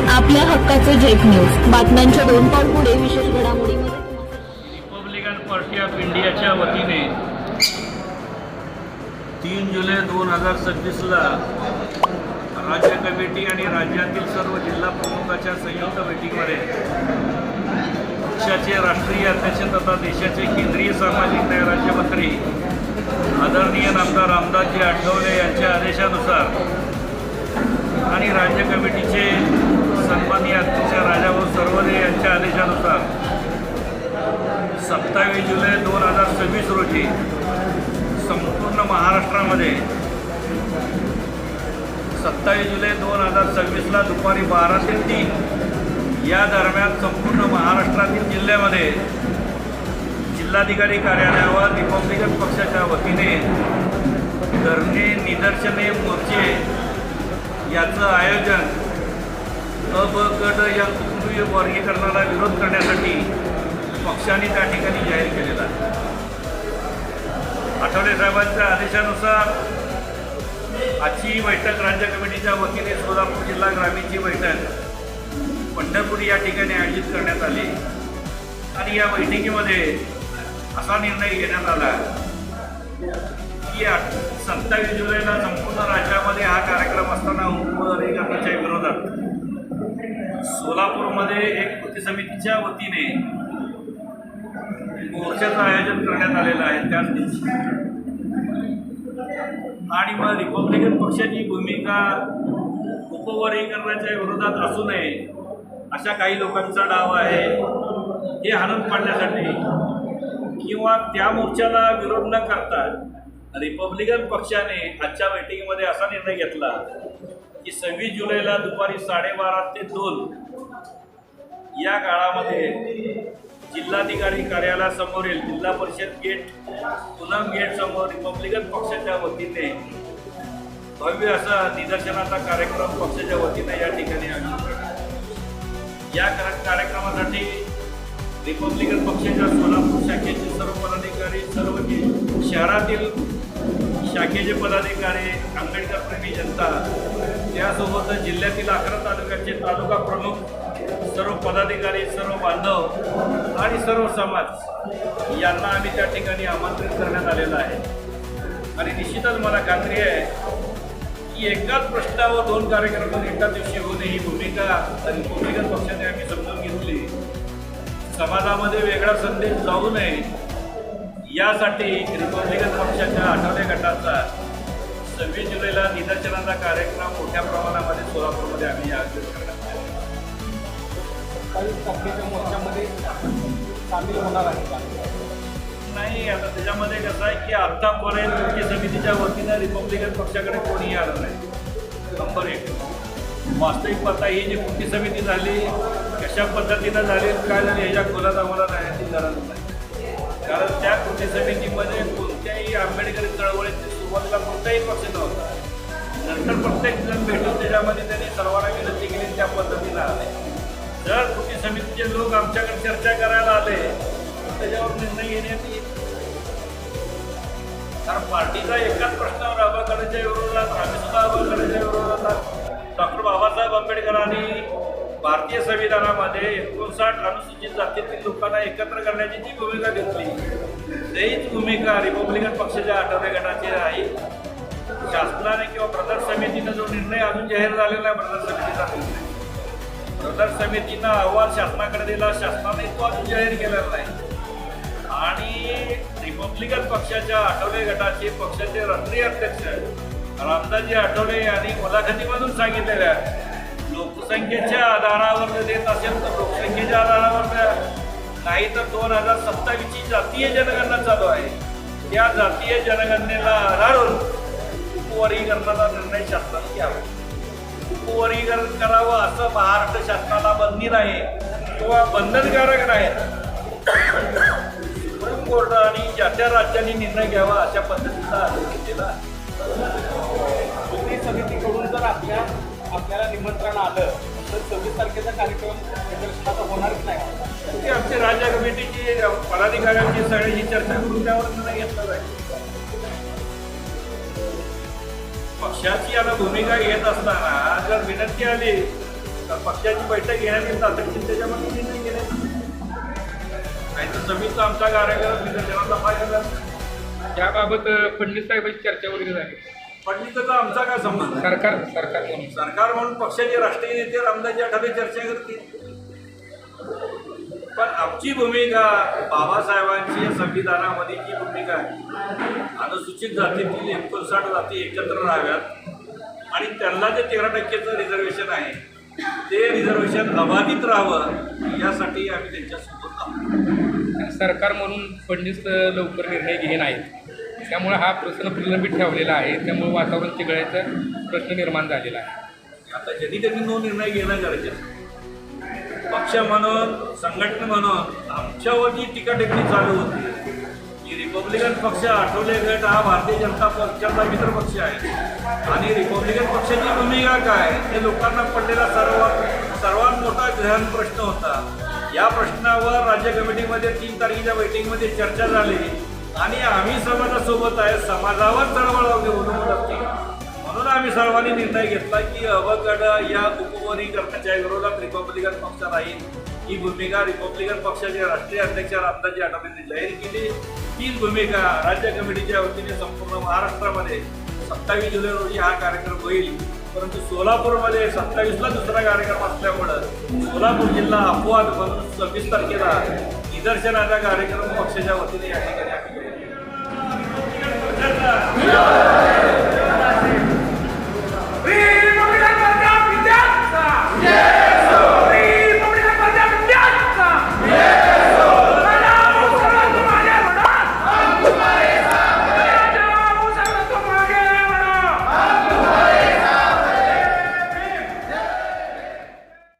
आपल्या हक्काचे जेक न्यूज बातम्यांच्या 2 पाऊल पुढे विशेष घडामोडीमध्ये रिपब्लिकन पार्टी ऑफ इंडियाच्या वतीने 3 जुलै 2026ला राज्य कमिटी आणि राज्यातील सर्व जिल्हा प्रमुखाच्या संयुक्त बैठकीमध्ये पक्षाचे राष्ट्रीय अध्यक्ष तथा देशाचे केंद्रीय सामाजिक न्याय राज्यमंत्री आदरणीय नामदार रामदासजी आठवले यांच्या आदेशानुसार आणि राज्य कमिटीचे सन्माननीय अध्यक्ष राजाभाऊ सरवदे यांच्या आदेशानुसार 27 जुलै 2026 रोजी संपूर्ण महाराष्ट्रामध्ये 27 जुलै 2026ला दुपारी 12 ते 3 या दरम्यान संपूर्ण महाराष्ट्रातील जिल्ह्यामध्ये जिल्हाधिकारी कार्यालयावर रिपब्लिकन पक्षाच्या वतीने धरणे, निदर्शने, मोर्चे याचं आयोजन अ ब गट या कुटुंबीय वर्गीकरणाला विरोध करण्यासाठी पक्षाने त्या ठिकाणी जाहीर केलेला आहे. आठवले साहेबांच्या आदेशानुसार आजची बैठक राज्य कमिटीच्या वतीने सोलापूर जिल्हा ग्रामीणची बैठक पंढरपूर या ठिकाणी आयोजित करण्यात आली आणि या बैठकीमध्ये असा निर्णय घेण्यात आला की 27 जुलैला संपूर्ण राज्यामध्ये हा कार्यक्रम असताना उपवर्गीकरणाच्या विरोधात सोलापूरमध्ये एक कृती समितीच्या वतीने मोर्चाचं आयोजन करण्यात आलेलं आहे त्याच दिवशी. आणि मग रिपब्लिकन पक्षाची भूमिका उपवर्गीकरणाच्या विरोधात असू नये अशा काही लोकांचा डाव आहे हे हाणून पाडण्यासाठी किंवा त्या मोर्चाला विरोध न करता रिपब्लिकन पक्षाने आजच्या बैठकीमध्ये असा निर्णय घेतला की 26 जुलैला दुपारी 12:30 ते 2 या काळामध्ये जिल्हाधिकारी कार्यालयासमोरील जिल्हा परिषद गेट पूनम गेट समोर रिपब्लिकन पक्षाच्या वतीने भव्य असा निदर्शनाचा कार्यक्रम पक्षाच्या वतीने या ठिकाणी आयोजित करण्यात. या कार्यक्रमासाठी रिपब्लिकन पक्षाच्या सोलापूर शाखेचे सर्व पदाधिकारी, सर्व शहरातील शाखेचे पदाधिकारी, आंबेडकर प्रेमी जनता, त्यासोबतच जिल्ह्यातील 11 तालुक्याचे तालुका प्रमुख, सर्व पदाधिकारी, सर्व बांधव आणि सर्व समाज यांना आम्ही त्या ठिकाणी आमंत्रित करण्यात आलेलं आहे. आणि निश्चितच मला खात्री आहे की एकाच प्रश्नावर 2 कार्यक्रम एकाच दिवशी होणे ही भूमिका रिपब्लिकन पक्षाने आम्ही समजून घेतली. समाजामध्ये वेगळा संदेश जाऊ नये यासाठी रिपब्लिकन पक्षाच्या आठवले गटाचा 26 जुलैला निदर्शनाचा कार्यक्रम मोठ्या प्रमाणामध्ये सोलापूरमध्ये आम्ही आयोजित करण्यात आला. 27 तारखेच्या मोर्चामध्ये सामील होणार आहे का? नाही, आता त्याच्यामध्ये कसं आहे की आत्तापर्यंत कृती समितीच्या वतीनं रिपब्लिकन पक्षाकडे कोणीही आलं नाही. नंबर 1. वास्तविक पाहता ही जी कृती समिती झाली कशा पद्धतीनं झाली काय झाली ह्याच्या खोलात आम्हाला राहण्याची गरज नाही. कारण त्या कृती समितीमध्ये कोणत्याही आंबेडकरी चळवळीची सुरुवातीला कोणताही पक्ष नव्हता. नंतर प्रत्येक जण भेटून त्याच्यामध्ये त्यांनी सर्वांना विनंती केली त्या पद्धतीनं आले. जर कृती समितीचे लोक आमच्याकडे चर्चा करायला आले त्याच्यावर निर्णय घेण्यात येईल. कारण पार्टीचा एकाच प्रश्नावर आंबेडकरांच्या विरोधात आम्ही सुद्धा आंबेडकरांच्या विरोधात डॉक्टर बाबासाहेब आंबेडकरांनी भारतीय संविधानामध्ये 59 अनुसूचित जातीतील लोकांना एकत्र करण्याची जी भूमिका घेतली तीच भूमिका रिपब्लिकन पक्षाच्या आठवले गटाची आहे. शासनाने किंवा प्रदर्श समितीनं जो निर्णय अजून जाहीर झालेला आहे प्रदर्श समितीचा निर्णय, प्रदर्श समितीनं अहवाल शासनाकडे दिला, शासनाने तो अजून जाहीर केलेला नाही. आणि रिपब्लिकन पक्षाच्या आठवले गटाचे पक्षाचे राष्ट्रीय अध्यक्ष रामदासजी आठवले यांनी मुलाखतीमधून सांगितलेल्या लोकसंख्येच्या आधारावर देत असेल तर लोकसंख्येच्या आधारावर द्या, नाही तर 2027ची जातीय जनगणना चालू आहे त्या जातीय जनगणनेला आधारून उपवर्गीकरणाचा निर्णय शासनाने घ्यावा. उपवर्गीकरण करावं असं महाराष्ट्र शासनाला बंदी नाही किंवा बंधनकारक नाही. सुप्रीम कोर्ट आणि ज्या त्या राज्यांनी निर्णय घ्यावा अशा पद्धतीचा आदेश दिला. कृती समितीकडून जर आपल्याला निमंत्रण आलं तर 26 तारखेचा कार्यक्रम प्रदर्शनाचा होणारच नाही. की आमची राज्य कमिटीची पदाधिकाऱ्यांची सगळ्याची चर्चा करून त्यावर निर्णय घेतला जाईल. पक्षाची आता भूमिका घेत असताना जर विनंती आली तर पक्षाची बैठक घेण्यात येईल तातडीने त्याच्यामध्ये निर्णय घेण्यात येईल. नाही तर समितीचा आमचा कार्यक्रम निदर्शनाचा फायदा याबाबत फडणवीस साहेबांची चर्चा वगैरे झाली. फडणवीसचा आमचा काय संबंध आहे? सरकार म्हणून पक्षाचे राष्ट्रीय नेते रामदासजी आठवले चर्चा करतील. पण आमची भूमिका बाबासाहेबांची या संविधानामध्ये जी भूमिका आहे, अनुसूचित जातीतील 59 जाती एकत्र राहाव्यात आणि त्यांना जे 13% रिझर्वेशन आहे ते रिझर्वेशन अबाधित राहावं यासाठी आम्ही त्यांच्यासोबत आहोत. सरकार म्हणून फडणवीस लवकर निर्णय घेत नाहीत, त्यामुळे हा प्रश्न प्रलंबित ठेवलेला आहे. त्यामुळे वातावरण चिघळायचा प्रश्न निर्माण झालेला आहे. आता ज्यांनी त्यांनी नो निर्णय घेणं गरजेचं आहे. पक्ष म्हणून संघटना म्हणून आमच्यावर जी टीकाटिप्पणी चालू होती की रिपब्लिकन पक्ष आठवले गट हा भारतीय जनता पक्षाचा मित्र पक्ष आहे आणि रिपब्लिकन पक्षाची भूमिका काय हे लोकांना पडलेला सर्वात मोठा गहन प्रश्न होता. या प्रश्नावर राज्य कमिटीमध्ये 3 तारखेच्या बैठकीमध्ये चर्चा झाली आणि आम्ही समाजासोबत आहे, समाजावर चळवळ अवलंबून असते म्हणून आम्ही सर्वांनी निर्णय घेतला की अवगड या उपवर्गीकरणाच्या विरोधात रिपब्लिकन पक्ष राहील. ही भूमिका रिपब्लिकन पक्षाचे राष्ट्रीय अध्यक्ष रामदासजी आठवलेंनी जाहीर केली. तीच भूमिका राज्य कमिटीच्या वतीने संपूर्ण महाराष्ट्रामध्ये 27 जुलै रोजी हा कार्यक्रम होईल. परंतु सोलापूरमध्ये 27ला दुसरा कार्यक्रम असल्यामुळं सोलापूर जिल्हा अपवाद म्हणून 26 तारखेला निदर्शनाचा कार्यक्रम पक्षाच्या वतीने या ठिकाणी आम्ही केला.